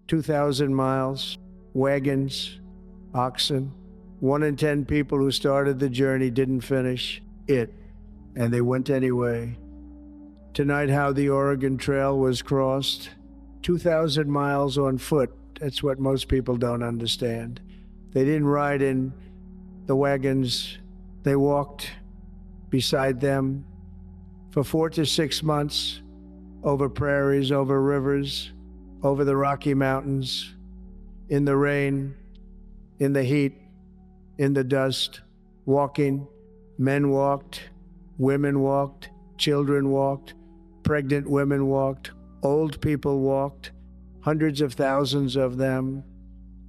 2,000 miles, wagons, oxen. 1 in 10 people who started the journey didn't finish it, and they went anyway. Tonight, how the Oregon Trail was crossed. 2,000 miles on foot. That's what most people don't understand. They didn't ride in the wagons. They walked beside them for 4 to 6 months over prairies, over rivers, over the Rocky Mountains, in the rain, in the heat, in the dust, walking. Men walked, women walked, children walked, pregnant women walked, old people walked, hundreds of thousands of them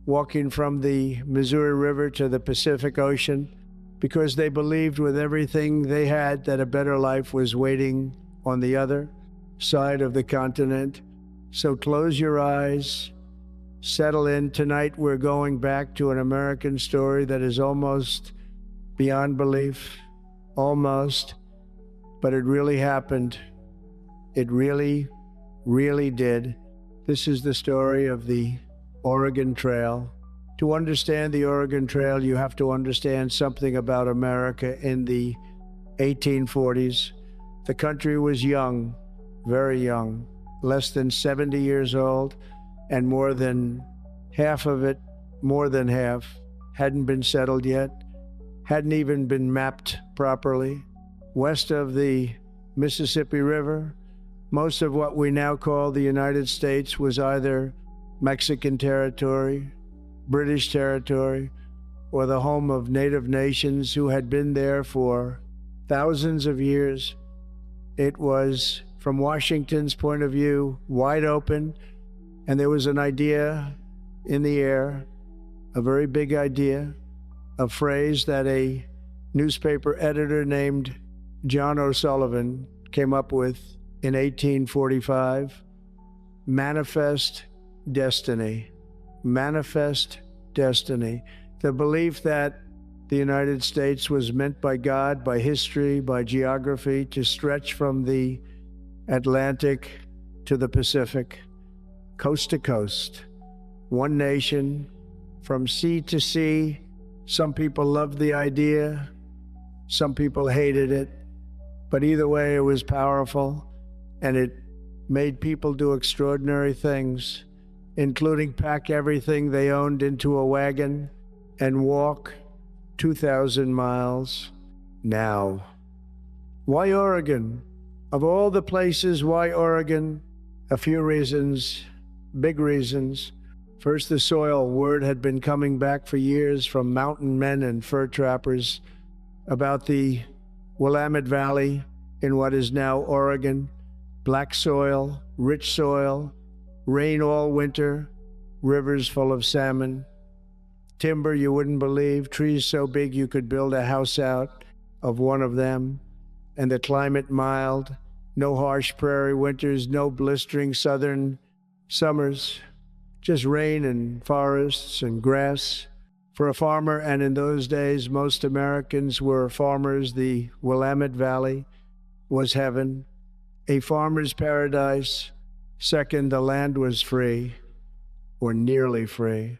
walking from the Missouri River to the Pacific Ocean because they believed with everything they had that a better life was waiting on the other side of the continent. So close your eyes, settle in. Tonight we're going back to an American story that is almost beyond belief, almost, but it really happened. It really, really did. This is the story of the Oregon Trail. To understand the Oregon Trail, you have to understand something about America in the 1840s. The country was young, very young, less than 70 years old, and more than half of it, more than half, hadn't been settled yet, hadn't even been mapped properly. West of the Mississippi River, most of what we now call the United States was either Mexican territory, British territory, or the home of native nations who had been there for thousands of years. It was, from Washington's point of view, wide open, and there was an idea in the air, a very big idea, a phrase that a newspaper editor named John O'Sullivan came up with in 1845, manifest destiny. Manifest destiny. The belief that the United States was meant by God, by history, by geography, to stretch from the Atlantic to the Pacific, coast to coast, one nation, from sea to sea. Some people loved the idea, some people hated it, but either way it was powerful, and it made people do extraordinary things, including pack everything they owned into a wagon and walk 2,000 miles. Now, why Oregon? Of all the places, why Oregon? A few reasons, big reasons. First, the soil. Word had been coming back for years from mountain men and fur trappers about the Willamette Valley in what is now Oregon. Black soil, rich soil, rain all winter, rivers full of salmon, timber you wouldn't believe, trees so big you could build a house out of one of them, and the climate mild, no harsh prairie winters, no blistering southern summers, just rain and forests and grass. For a farmer, and in those days most Americans were farmers, the Willamette Valley was heaven, a farmer's paradise. Second, the land was free, or nearly free,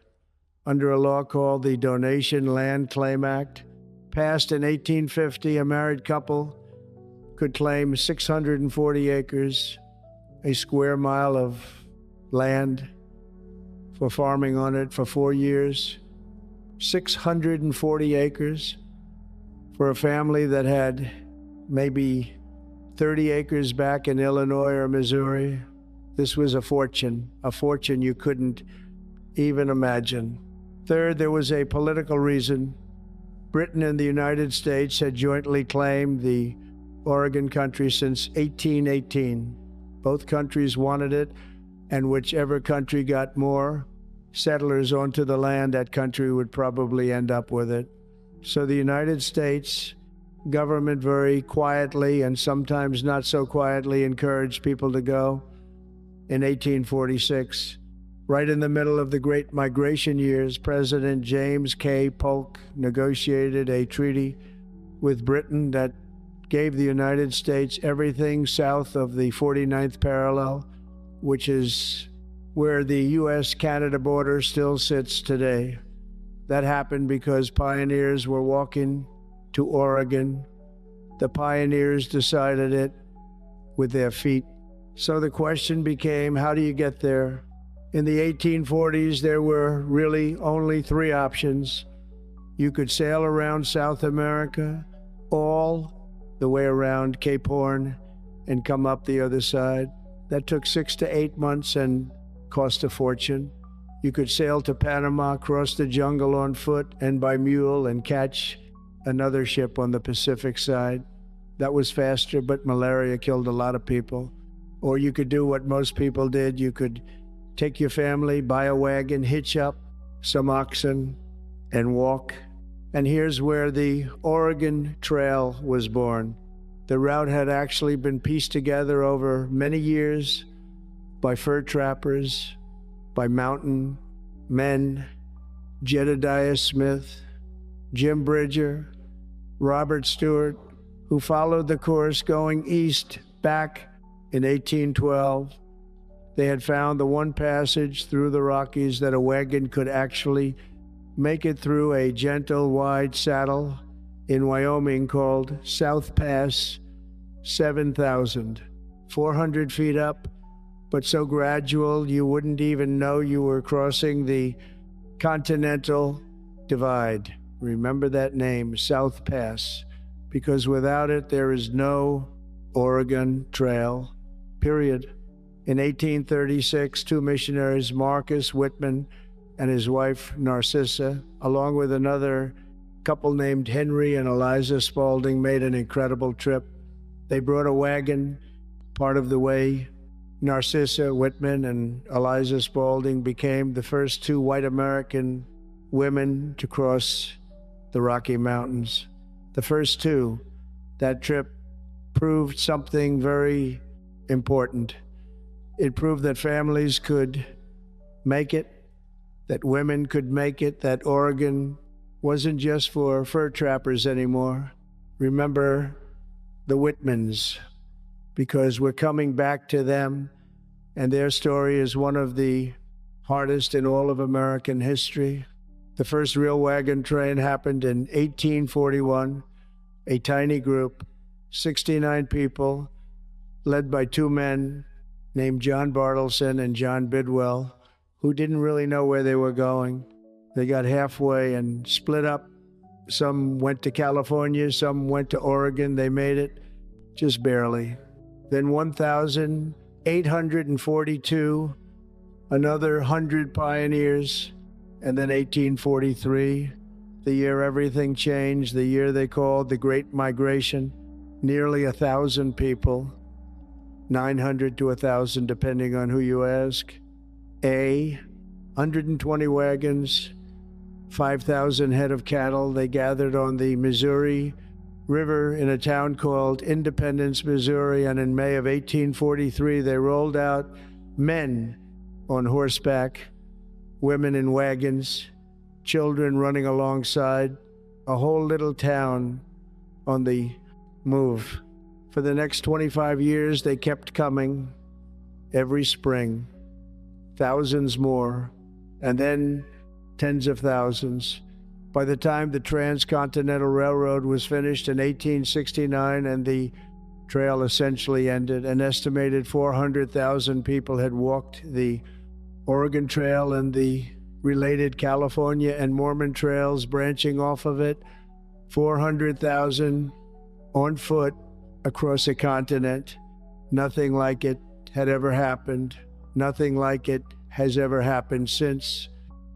under a law called the Donation Land Claim Act. Passed in 1850, a married couple could claim 640 acres, a square mile of land, for farming on it for 4 years. 640 acres for a family that had maybe 30 acres back in Illinois or Missouri. This was a fortune you couldn't even imagine. Third, there was a political reason. Britain and the United States had jointly claimed the Oregon country since 1818. Both countries wanted it, and whichever country got more settlers onto the land, that country would probably end up with it. So the United States government very quietly and sometimes not so quietly encouraged people to go. In 1846, right in the middle of the Great Migration years, President James K. Polk negotiated a treaty with Britain that gave the United States everything south of the 49th parallel, which is where the U.S.-Canada border still sits today. That happened because pioneers were walking to Oregon. The pioneers decided it with their feet. So the question became, how do you get there? In the 1840s, there were really only three options. You could sail around South America, all the way around Cape Horn, and come up the other side. That took 6 to 8 months and cost a fortune. You could sail to Panama, cross the jungle on foot and by mule, and catch another ship on the Pacific side. That was faster, but malaria killed a lot of people. Or you could do what most people did. You could take your family, buy a wagon, hitch up some oxen, and walk. And here's where the Oregon Trail was born. The route had actually been pieced together over many years by fur trappers, by mountain men, Jedediah Smith, Jim Bridger, Robert Stewart, who followed the course going east back in 1812. They had found the one passage through the Rockies that a wagon could actually make it through a gentle, wide saddle in Wyoming called South Pass, 7,000, 400 feet up, but so gradual you wouldn't even know you were crossing the Continental Divide. Remember that name, South Pass, because without it there is no Oregon Trail, period. In 1836, two missionaries, Marcus Whitman and his wife Narcissa, along with another couple named Henry and Eliza Spaulding, made an incredible trip. They brought a wagon part of the way. Narcissa Whitman and Eliza Spaulding became the first two white American women to cross the Rocky Mountains. The first two. That trip proved something very important. It proved that families could make it, that women could make it, that Oregon wasn't just for fur trappers anymore. Remember the Whitmans, because we're coming back to them, and their story is one of the hardest in all of American history. The first real wagon train happened in 1841, a tiny group, 69 people, led by two men named John Bartleson and John Bidwell, who didn't really know where they were going. They got halfway and split up. Some went to California, some went to Oregon. They made it just barely. Then 1,842, another 100 pioneers, and then 1843, the year everything changed, the year they called the Great Migration. Nearly 1,000 people, 900 to 1,000, depending on who you ask. 120 wagons, 5,000 head of cattle. They gathered on the Missouri River in a town called Independence, Missouri, and in May of 1843, they rolled out men on horseback, women in wagons, children running alongside, a whole little town on the move. For the next 25 years, they kept coming every spring, thousands more, and then tens of thousands. By the time the Transcontinental Railroad was finished in 1869 and the trail essentially ended, an estimated 400,000 people had walked the Oregon Trail and the related California and Mormon trails branching off of it. 400,000 on foot across a continent. Nothing like it had ever happened. Nothing like it has ever happened since.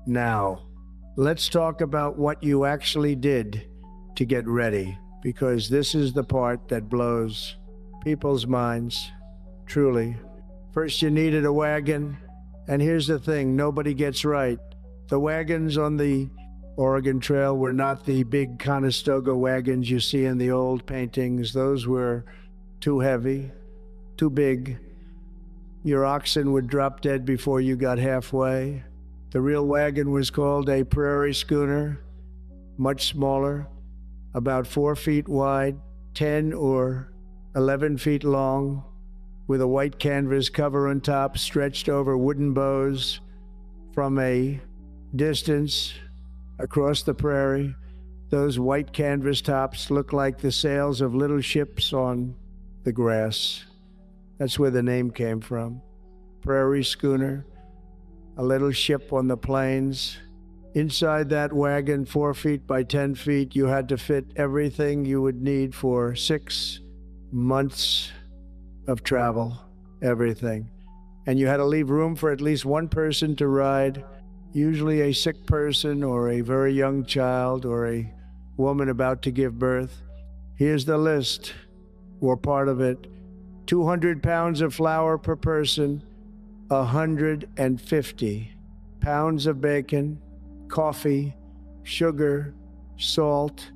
Now, let's talk about what you actually did to get ready, because this is the part that blows people's minds, truly. First, you needed a wagon, and here's the thing nobody gets right. The wagons on the Oregon Trail were not the big Conestoga wagons you see in the old paintings. Those were too heavy, too big. Your oxen would drop dead before you got halfway. The real wagon was called a prairie schooner, much smaller, about 4 feet wide, 10 or 11 feet long, with a white canvas cover on top stretched over wooden bows. From a distance across the prairie, those white canvas tops look like the sails of little ships on the grass. That's where the name came from. Prairie schooner, a little ship on the plains. Inside that wagon, 4 feet by 10 feet, you had to fit everything you would need for 6 months of travel, everything. And you had to leave room for at least one person to ride, usually a sick person or a very young child or a woman about to give birth. Here's the list, or part of it. 200 pounds of flour per person, 150 pounds of bacon, coffee, sugar, salt,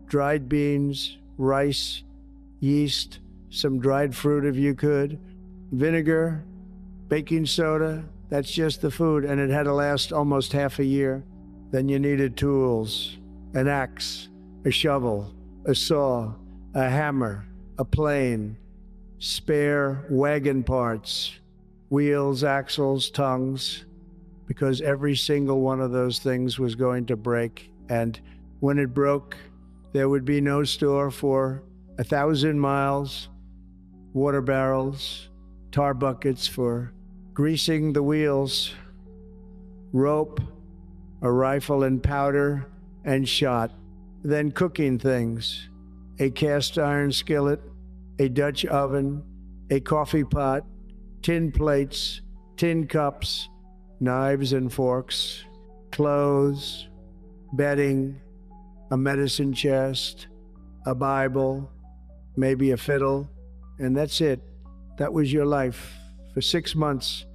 dried beans, rice, yeast, some dried fruit if you could, vinegar, baking soda. That's just the food, and it had to last almost half a year. Then you needed tools, an axe, a shovel, a saw, a hammer, a plane, spare wagon parts, wheels, axles, tongues, because every single one of those things was going to break. And when it broke, there would be no store for 1,000 miles, water barrels, tar buckets for greasing the wheels, rope, a rifle and powder and shot. Then cooking things, a cast iron skillet, a Dutch oven, a coffee pot, tin plates, tin cups, knives and forks, clothes, bedding, a medicine chest, a Bible, maybe a fiddle, and that's it. That was your life for 6 months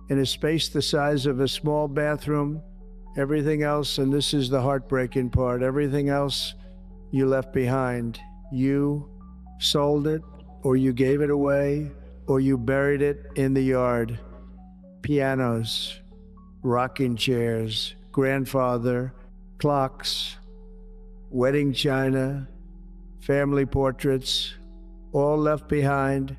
in a space the size of a small bathroom. Everything else, and this is the heartbreaking part, everything else you left behind. You sold it, or you gave it away, or you buried it in the yard. Pianos, rocking chairs, grandfather, clocks, wedding china, family portraits, all left behind.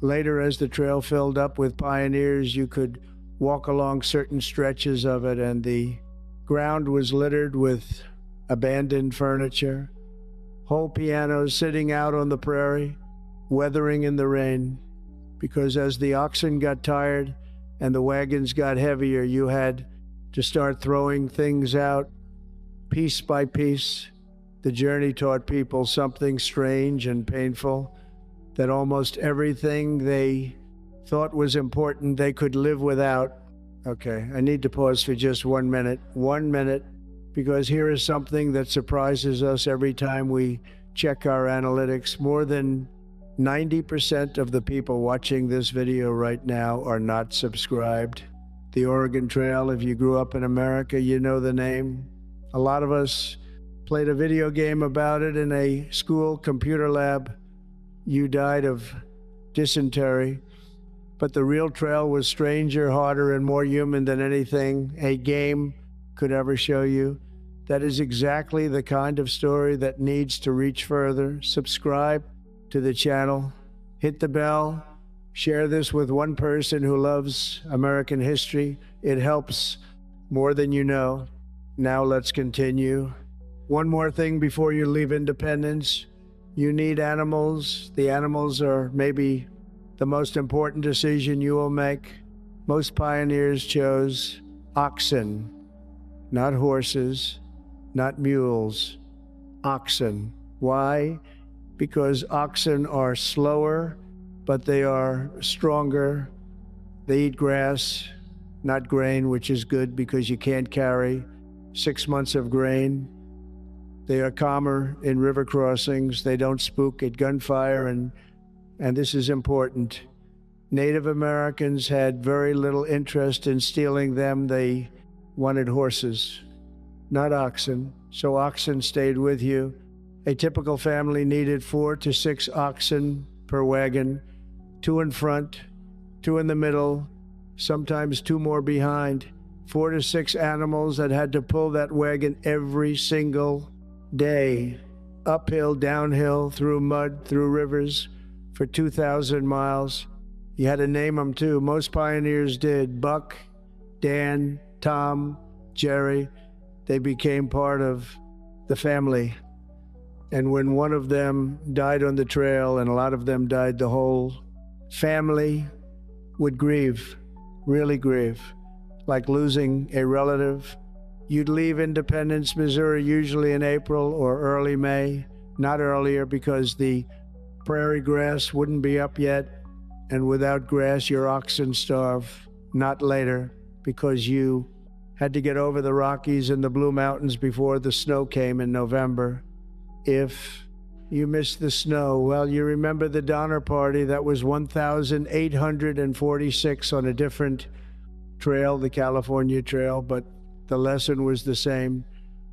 Later, as the trail filled up with pioneers, you could walk along certain stretches of it, and the ground was littered with abandoned furniture, whole pianos sitting out on the prairie, weathering in the rain, because as the oxen got tired and the wagons got heavier, you had to start throwing things out piece by piece. The journey taught people something strange and painful, that almost everything they thought was important they could live without. Okay, I need to pause for just 1 minute. 1 minute, because here is something that surprises us every time we check our analytics. More than 90% of the people watching this video right now are not subscribed. The Oregon Trail, if you grew up in America, you know the name. A lot of us played a video game about it in a school computer lab. You died of dysentery. But the real trail was stranger, harder, and more human than anything a game could ever show you. That is exactly the kind of story that needs to reach further. Subscribe to the channel, hit the bell, share this with one person who loves American history. It helps more than you know. Now let's continue. One more thing before you leave Independence. You need animals. The animals are maybe the most important decision you will make. Most pioneers chose oxen, not horses, not mules, oxen. Why? Because oxen are slower, but they are stronger. They eat grass, not grain, which is good because you can't carry 6 months of grain. They are calmer in river crossings. They don't spook at gunfire, and this is important. Native Americans had very little interest in stealing them. They wanted horses, not oxen. So oxen stayed with you. A typical family needed 4 to 6 oxen per wagon, 2 in front, 2 in the middle, sometimes 2 more behind. 4 to 6 animals that had to pull that wagon every single day, uphill, downhill, through mud, through rivers, for 2,000 miles. You had to name them too. Most pioneers did. Buck, Dan, Tom, Jerry. They became part of the family. And when one of them died on the trail, and a lot of them died, the whole family would grieve, really grieve, like losing a relative. You'd leave Independence, Missouri, usually in April or early May, not earlier because the prairie grass wouldn't be up yet, and without grass, your oxen starve. Not later, because you had to get over the Rockies and the Blue Mountains before the snow came in November. If you missed the snow, well, you remember the Donner Party. That was 1,846 on a different trail, the California Trail, but the lesson was the same.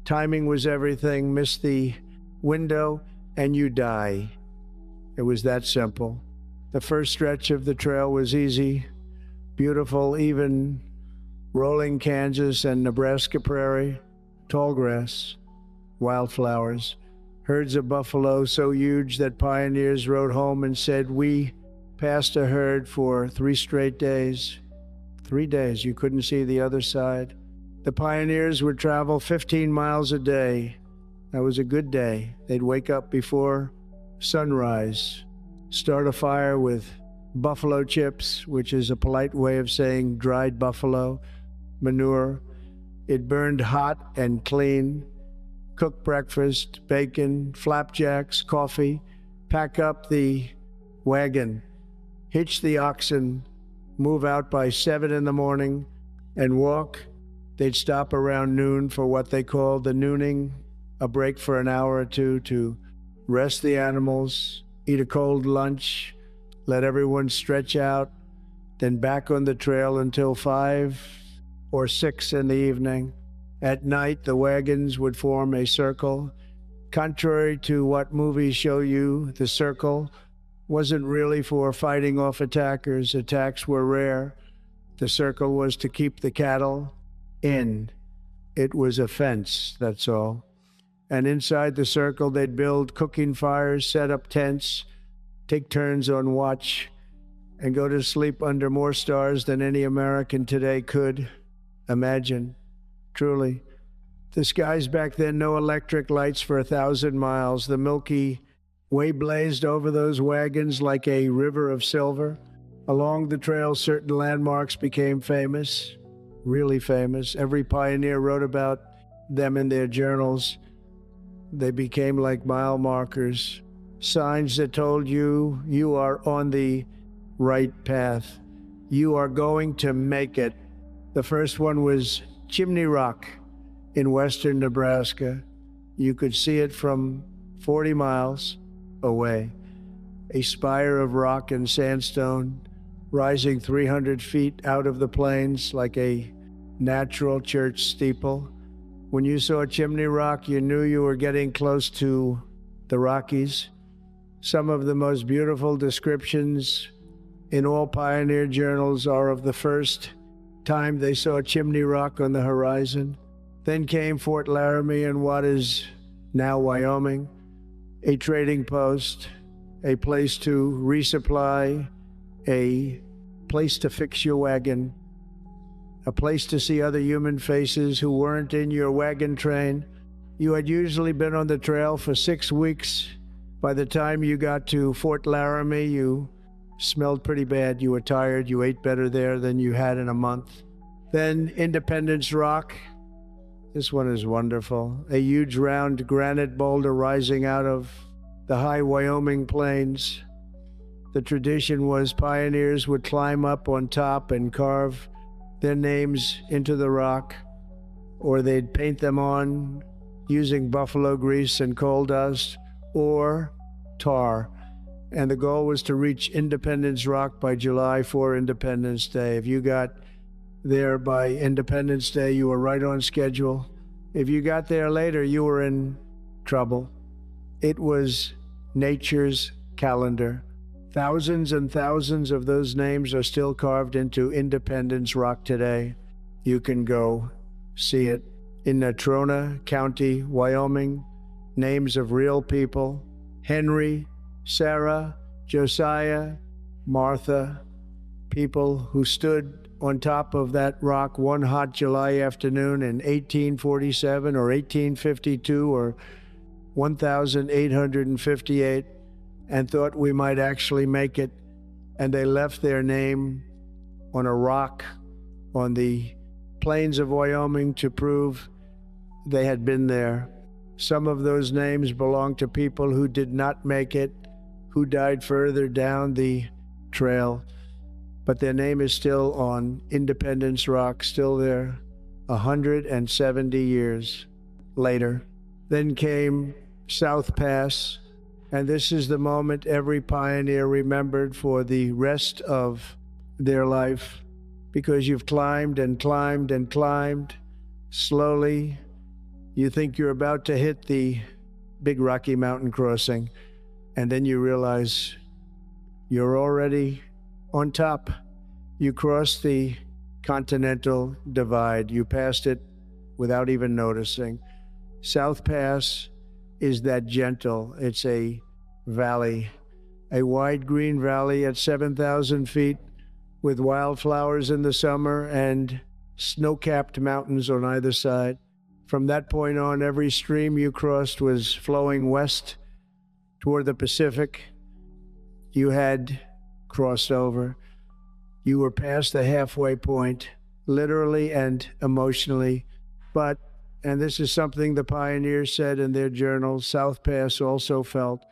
Timing was everything. Miss the window and you die. It was that simple. The first stretch of the trail was easy, beautiful, even rolling Kansas and Nebraska prairie, tall grass, wildflowers, herds of buffalo so huge that pioneers rode home and said, we passed a herd for 3 straight days. 3 days, you couldn't see the other side. The pioneers would travel 15 miles a day. That was a good day. They'd wake up before sunrise, start a fire with buffalo chips, which is a polite way of saying dried buffalo manure. It burned hot and clean. Cook breakfast, bacon, flapjacks, coffee, pack up the wagon, hitch the oxen, move out by 7 in the morning, and walk. They'd stop around noon for what they called the nooning, a break for an hour or two to rest the animals, eat a cold lunch, let everyone stretch out, then back on the trail until 5 or 6 in the evening. At night, the wagons would form a circle. Contrary to what movies show you, the circle wasn't really for fighting off attackers. Attacks were rare. The circle was to keep the cattle in. It was a fence, that's all. And inside the circle, they'd build cooking fires, set up tents, take turns on watch, and go to sleep under more stars than any American today could imagine. Truly. The skies back then, no electric lights for 1,000 miles. The Milky Way blazed over those wagons like a river of silver. Along the trail, certain landmarks became famous, really famous. Every pioneer wrote about them in their journals. They became like mile markers, signs that told you you are on the right path. You are going to make it. The first one was Chimney Rock in western Nebraska. You could see it from 40 miles away. A spire of rock and sandstone rising 300 feet out of the plains like a natural church steeple. When you saw Chimney Rock, you knew you were getting close to the Rockies. Some of the most beautiful descriptions in all pioneer journals are of the first time they saw Chimney Rock on the horizon. Then came Fort Laramie in what is now Wyoming, a trading post, a place to resupply, a place to fix your wagon, a place to see other human faces who weren't in your wagon train. You had usually been on the trail for 6 weeks. By the time you got to Fort Laramie, you smelled pretty bad. You were tired. You ate better there than you had in a month. Then Independence Rock. This one is wonderful. A huge round granite boulder rising out of the high Wyoming plains. The tradition was pioneers would climb up on top and carve their names into the rock, or they'd paint them on using buffalo grease and coal dust or tar. And the goal was to reach Independence Rock by July 4 Independence Day. If you got there by Independence Day, you were right on schedule. If you got there later, you were in trouble. It was nature's calendar. Thousands and thousands of those names are still carved into Independence Rock today. You can go see it. In Natrona County, Wyoming, names of real people: Henry, Sarah, Josiah, Martha, people who stood on top of that rock one hot July afternoon in 1847 or 1852 or 1858 and thought we might actually make it, and they left their name on a rock on the plains of Wyoming to prove they had been there. Some of those names belong to people who did not make it, who died further down the trail, but their name is still on Independence Rock, still there 170 years later. Then came South Pass, and this is the moment every pioneer remembered for the rest of their life, because you've climbed and climbed and climbed. Slowly, you think you're about to hit the big Rocky Mountain crossing, and then you realize you're already on top. You crossed the Continental Divide. You passed it without even noticing. South Pass is that gentle. It's a valley, a wide green valley at 7,000 feet with wildflowers in the summer and snow-capped mountains on either side. From that point on, every stream you crossed was flowing west toward the Pacific. You had crossed over. You were past the halfway point, literally and emotionally. But, and this is something the pioneers said in their journals, South Pass also felt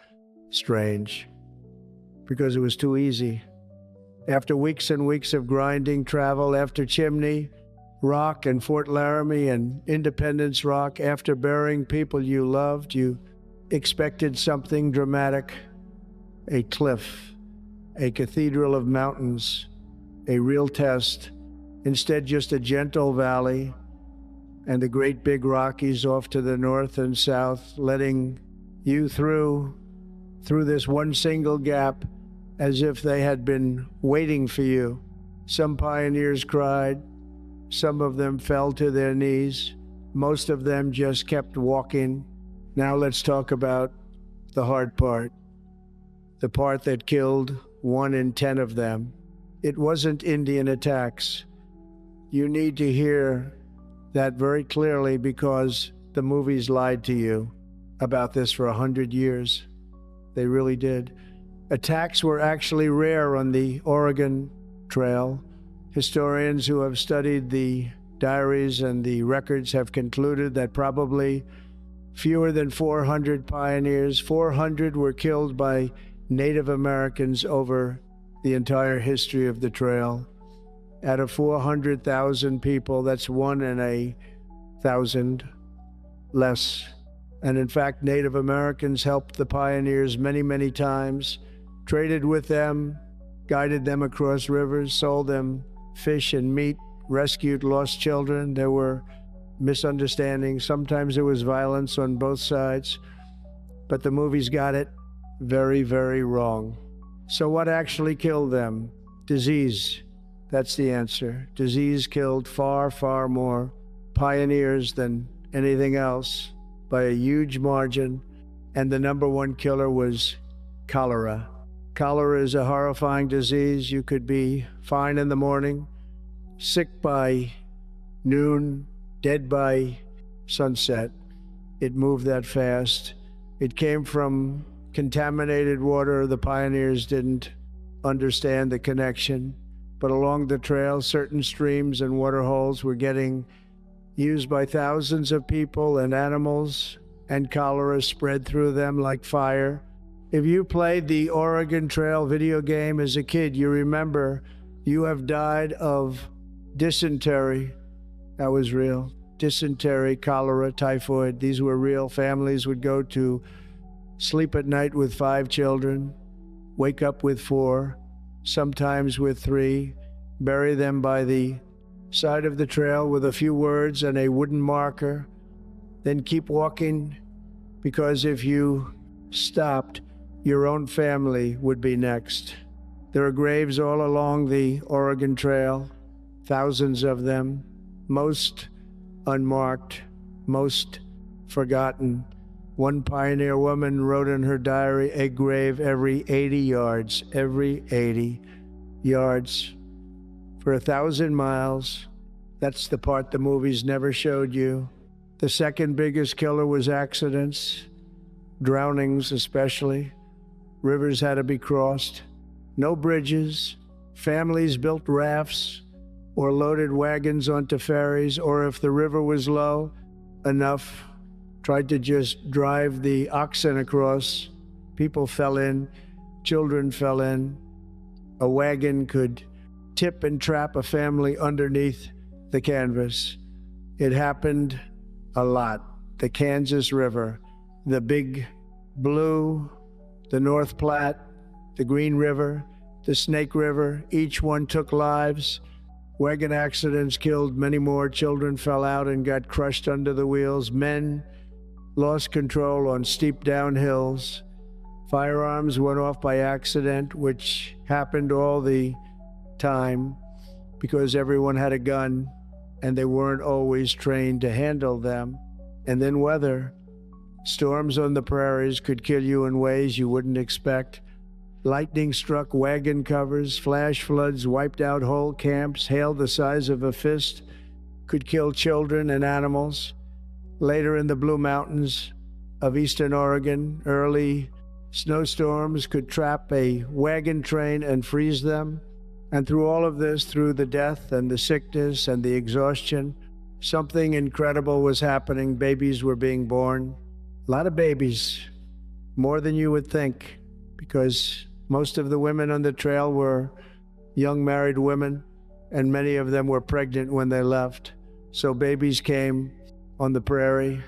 strange because it was too easy. After weeks and weeks of grinding travel, after Chimney Rock and Fort Laramie and Independence Rock, after burying people you loved, you expected something dramatic, a cliff, a cathedral of mountains, a real test. Instead, just a gentle valley and the great big Rockies off to the north and south, letting you through this one single gap as if they had been waiting for you. Some pioneers cried. Some of them fell to their knees. Most of them just kept walking. Now let's talk about the hard part, the part that killed 1 in 10 of them. It wasn't Indian attacks. You need to hear that very clearly because the movies lied to you about this for 100 years. They really did. Attacks were actually rare on the Oregon Trail. Historians who have studied the diaries and the records have concluded that probably fewer than 400 pioneers, 400 were killed by Native Americans over the entire history of the trail. Out of 400,000 people, that's 1 in 1,000 less. And in fact, Native Americans helped the pioneers many, many times, traded with them, guided them across rivers, sold them fish and meat, rescued lost children. There were misunderstandings. Sometimes there was violence on both sides, but the movies got it very, very wrong. So what actually killed them? Disease. That's the answer. Disease killed far, far more pioneers than anything else by a huge margin, and the number one killer was cholera. Cholera is a horrifying disease. You could be fine in the morning, sick by noon, dead by sunset. It moved that fast. It came from contaminated water. The pioneers didn't understand the connection. But along the trail, certain streams and water holes were getting used by thousands of people and animals, and cholera spread through them like fire. If you played the Oregon Trail video game as a kid, you remember you have died of dysentery. That was real. Dysentery, cholera, typhoid, these were real. Families would go to sleep at night with 5 children, wake up with 4, sometimes with 3, bury them by the side of the trail with a few words and a wooden marker, then keep walking, because if you stopped, your own family would be next. There are graves all along the Oregon Trail, thousands of them, most unmarked, most forgotten. One pioneer woman wrote in her diary, a grave every 80 yards, every 80 yards. for 1,000 miles. That's the part the movies never showed you. The second biggest killer was accidents, drownings especially. Rivers had to be crossed. No bridges. Families built rafts or loaded wagons onto ferries, or if the river was low enough, tried to just drive the oxen across. People fell in, children fell in. A wagon could tip and trap a family underneath the canvas. It happened a lot. The Kansas River, the Big Blue, the North Platte, the Green River, the Snake River, each one took lives. Wagon accidents killed many more. Children fell out and got crushed under the wheels. Men lost control on steep downhills. Firearms went off by accident, which happened all the time because everyone had a gun and they weren't always trained to handle them. And then weather. Storms on the prairies could kill you in ways you wouldn't expect. Lightning struck wagon covers, flash floods wiped out whole camps, hail the size of a fist could kill children and animals. Later in the Blue Mountains of eastern Oregon, early snowstorms could trap a wagon train and freeze them. And through all of this, through the death and the sickness and the exhaustion, something incredible was happening. Babies were being born. A lot of babies, more than you would think, because most of the women on the trail were young married women, and many of them were pregnant when they left. So babies came on the prairie,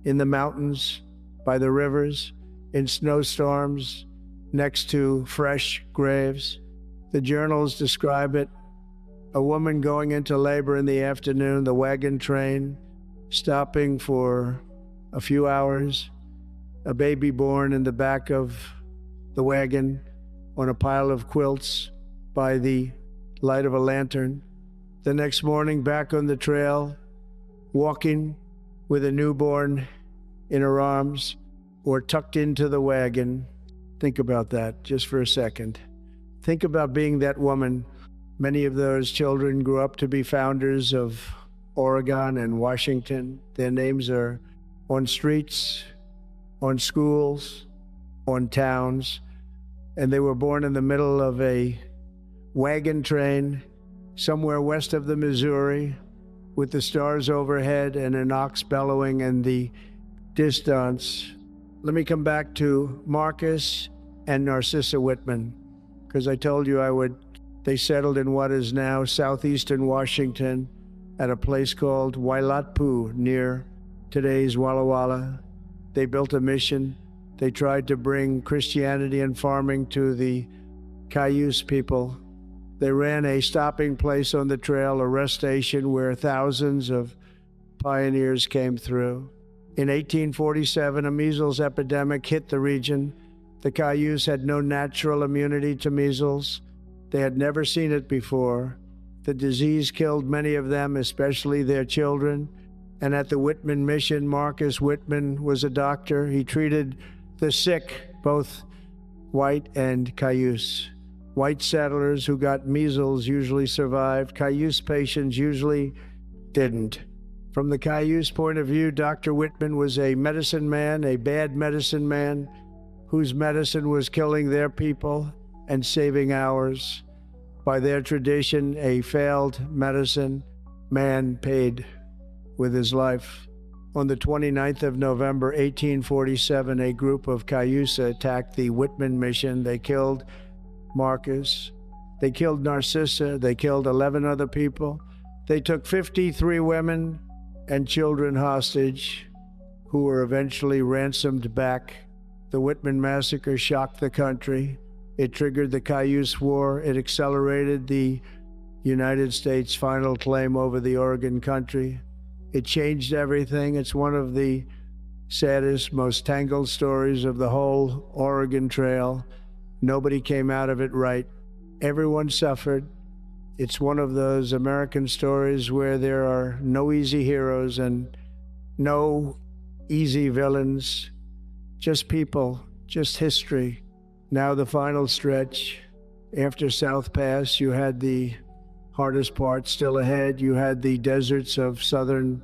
in the mountains, by the rivers, in snowstorms, next to fresh graves. The journals describe it. A woman going into labor in the afternoon, the wagon train stopping for a few hours, a baby born in the back of the wagon on a pile of quilts by the light of a lantern. The next morning, back on the trail, walking with a newborn in her arms or tucked into the wagon. Think about that just for a second. Think about being that woman. Many of those children grew up to be founders of Oregon and Washington. Their names are on streets, on schools, on towns, and they were born in the middle of a wagon train somewhere west of the Missouri with the stars overhead and an ox bellowing in the distance. Let me come back to Marcus and Narcissa Whitman, because I told you they settled in what is now southeastern Washington at a place called Wailatpu near today's Walla Walla. They built a mission. They tried to bring Christianity and farming to the Cayuse people. They ran a stopping place on the trail, a rest station where thousands of pioneers came through. In 1847, a measles epidemic hit the region. The Cayuse had no natural immunity to measles. They had never seen it before. The disease killed many of them, especially their children. And at the Whitman Mission, Marcus Whitman was a doctor. He treated the sick, both white and Cayuse. White settlers who got measles usually survived. Cayuse patients usually didn't. From the Cayuse point of view, Dr. Whitman was a medicine man, a bad medicine man, whose medicine was killing their people and saving ours. By their tradition, a failed medicine man paid with his life. On the 29th of November, 1847, a group of Cayuse attacked the Whitman Mission. They killed Marcus. They killed Narcissa. They killed 11 other people. They took 53 women and children hostage, who were eventually ransomed back. The Whitman Massacre shocked the country. It triggered the Cayuse War. It accelerated the United States' final claim over the Oregon country. It changed everything. It's one of the saddest, most tangled stories of the whole Oregon Trail. Nobody came out of it right. Everyone suffered. It's one of those American stories where there are no easy heroes and no easy villains, just people, just history. Now the final stretch. After South Pass, you had the hardest part still ahead. You had the deserts of southern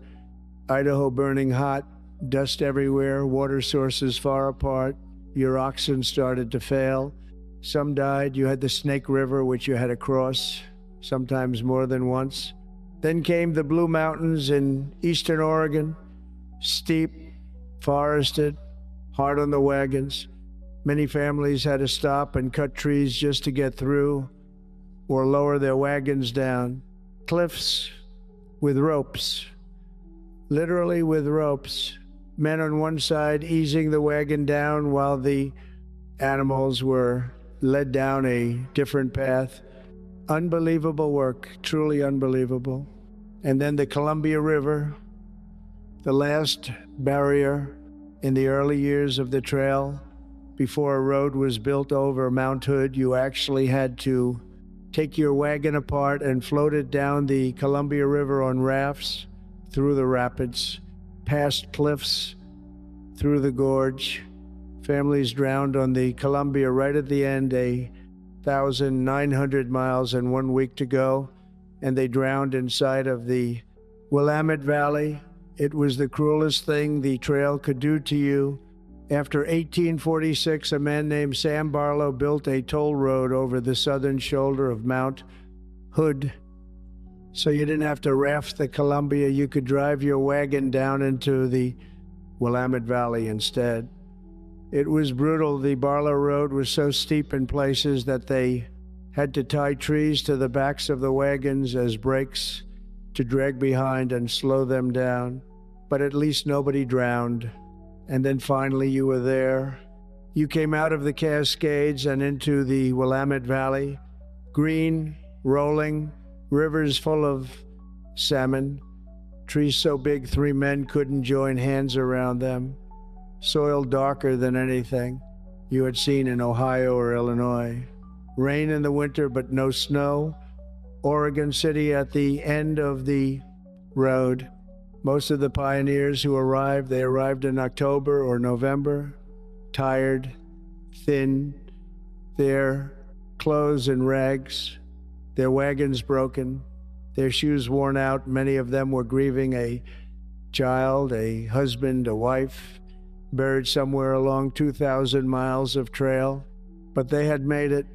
Idaho burning hot, dust everywhere, water sources far apart. Your oxen started to fail. Some died. You had the Snake River, which you had to cross, sometimes more than once. Then came the Blue Mountains in eastern Oregon, steep, forested, hard on the wagons. Many families had to stop and cut trees just to get through or lower their wagons down. Cliffs with ropes, literally with ropes. Men on one side easing the wagon down while the animals were led down a different path. Unbelievable work, truly unbelievable. And then the Columbia River, the last barrier in the early years of the trail. Before a road was built over Mount Hood, you actually had to take your wagon apart and float it down the Columbia River on rafts, through the rapids, past cliffs, through the gorge. Families drowned on the Columbia right at the end, 1,900 miles and 1 week to go, and they drowned inside of the Willamette Valley. It was the cruelest thing the trail could do to you. After 1846, a man named Sam Barlow built a toll road over the southern shoulder of Mount Hood. So you didn't have to raft the Columbia. You could drive your wagon down into the Willamette Valley instead. It was brutal. The Barlow Road was so steep in places that they had to tie trees to the backs of the wagons as brakes to drag behind and slow them down. But at least nobody drowned. And then finally you were there. You came out of the Cascades and into the Willamette Valley. Green, rolling, rivers full of salmon, trees so big 3 men couldn't join hands around them, soil darker than anything you had seen in Ohio or Illinois. Rain in the winter but no snow. Oregon City at the end of the road. Most of the pioneers who arrived, they arrived in October or November, tired, thin, their clothes in rags, their wagons broken, their shoes worn out. Many of them were grieving a child, a husband, a wife, buried somewhere along 2,000 miles of trail. But they had made it.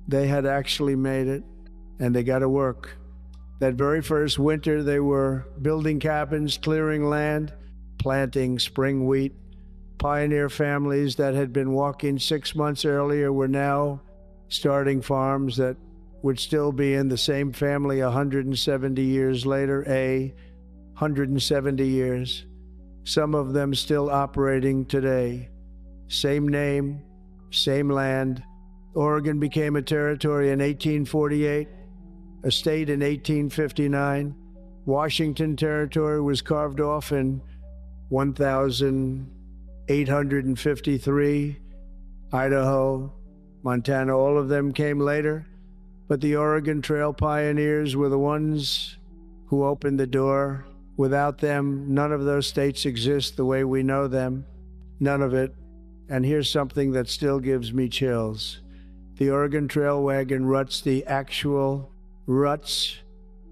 They had actually made it, and they got to work. That very first winter, they were building cabins, clearing land, planting spring wheat. Pioneer families that had been walking 6 months earlier were now starting farms that would still be in the same family 170 years later, 170 years. Some of them still operating today. Same name, same land. Oregon became a territory in 1848, a state in 1859. Washington Territory was carved off in 1853. Idaho, Montana, all of them came later. But the Oregon Trail pioneers were the ones who opened the door. Without them, none of those states exist the way we know them. None of it. And here's something that still gives me chills. The Oregon Trail wagon ruts, the actual ruts,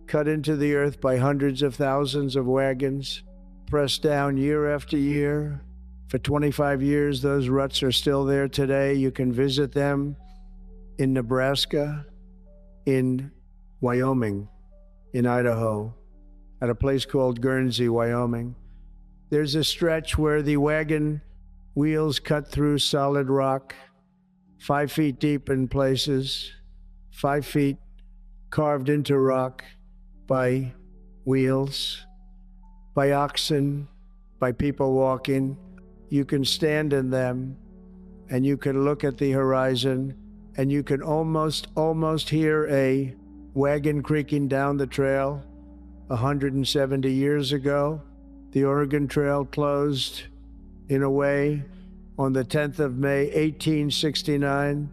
cut into the earth by hundreds of thousands of wagons, pressed down year after year. For 25 years, those ruts are still there today. You can visit them in Nebraska, in Wyoming, in Idaho, at a place called Guernsey, Wyoming. There's a stretch where the wagon wheels cut through solid rock, 5 feet deep in places, 5 feet carved into rock by wheels, by oxen, by people walking. You can stand in them and you can look at the horizon and you can almost hear a wagon creaking down the trail. 170 years ago, the Oregon Trail closed in a way on the 10th of May, 1869.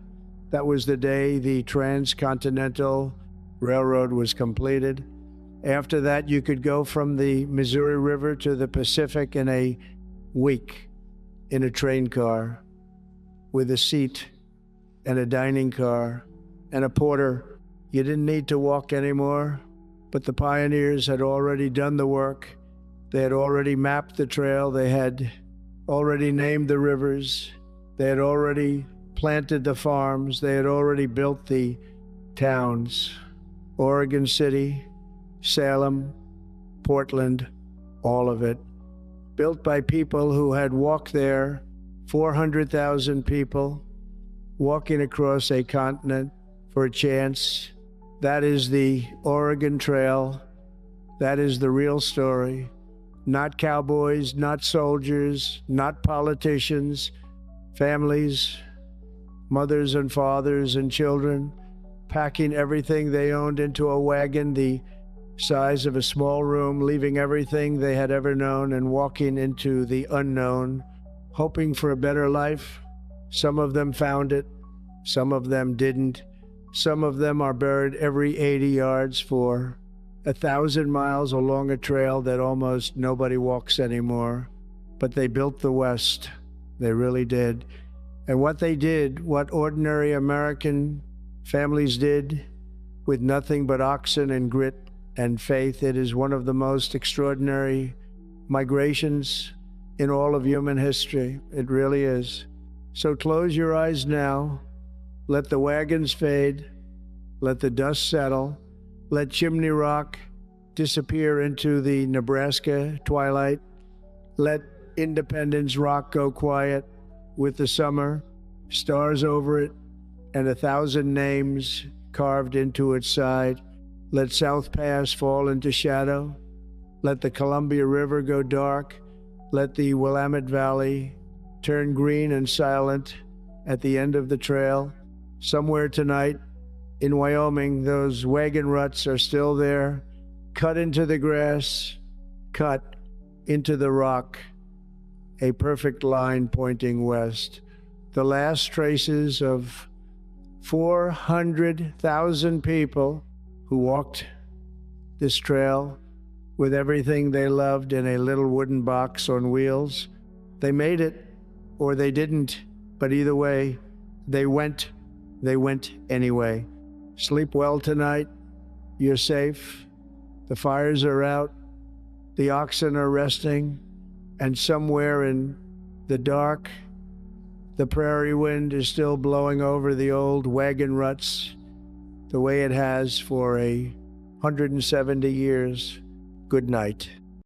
That was the day the Transcontinental Railroad was completed. After that, you could go from the Missouri River to the Pacific in a week in a train car with a seat and a dining car and a porter. You didn't need to walk anymore, but the pioneers had already done the work. They had already mapped the trail. They had already named the rivers. They had already planted the farms. They had already built the towns. Oregon City, Salem, Portland, all of it. Built by people who had walked there, 400,000 people walking across a continent for a chance. That is the Oregon Trail. That is the real story. Not cowboys, not soldiers, not politicians, families, mothers and fathers and children, packing everything they owned into a wagon the size of a small room, leaving everything they had ever known and walking into the unknown, hoping for a better life. Some of them found it, some of them didn't. Some of them are buried every 80 yards for 1,000 miles along a trail that almost nobody walks anymore. But they built the West. They really did. And what they did, what ordinary American families did with nothing but oxen and grit and faith, it is one of the most extraordinary migrations in all of human history. It really is. So close your eyes now. Let the wagons fade. Let the dust settle. Let Chimney Rock disappear into the Nebraska twilight. Let Independence Rock go quiet with the summer, stars over it, and 1,000 names carved into its side. Let South Pass fall into shadow. Let the Columbia River go dark. Let the Willamette Valley turn green and silent at the end of the trail. Somewhere tonight in Wyoming, those wagon ruts are still there, cut into the grass, cut into the rock, a perfect line pointing west. The last traces of 400,000 people who walked this trail with everything they loved in a little wooden box on wheels. They made it, or they didn't, but either way, they went anyway. Sleep well tonight. You're safe. The fires are out. The oxen are resting. And somewhere in the dark, the prairie wind is still blowing over the old wagon ruts the way it has for 170 years. Good night.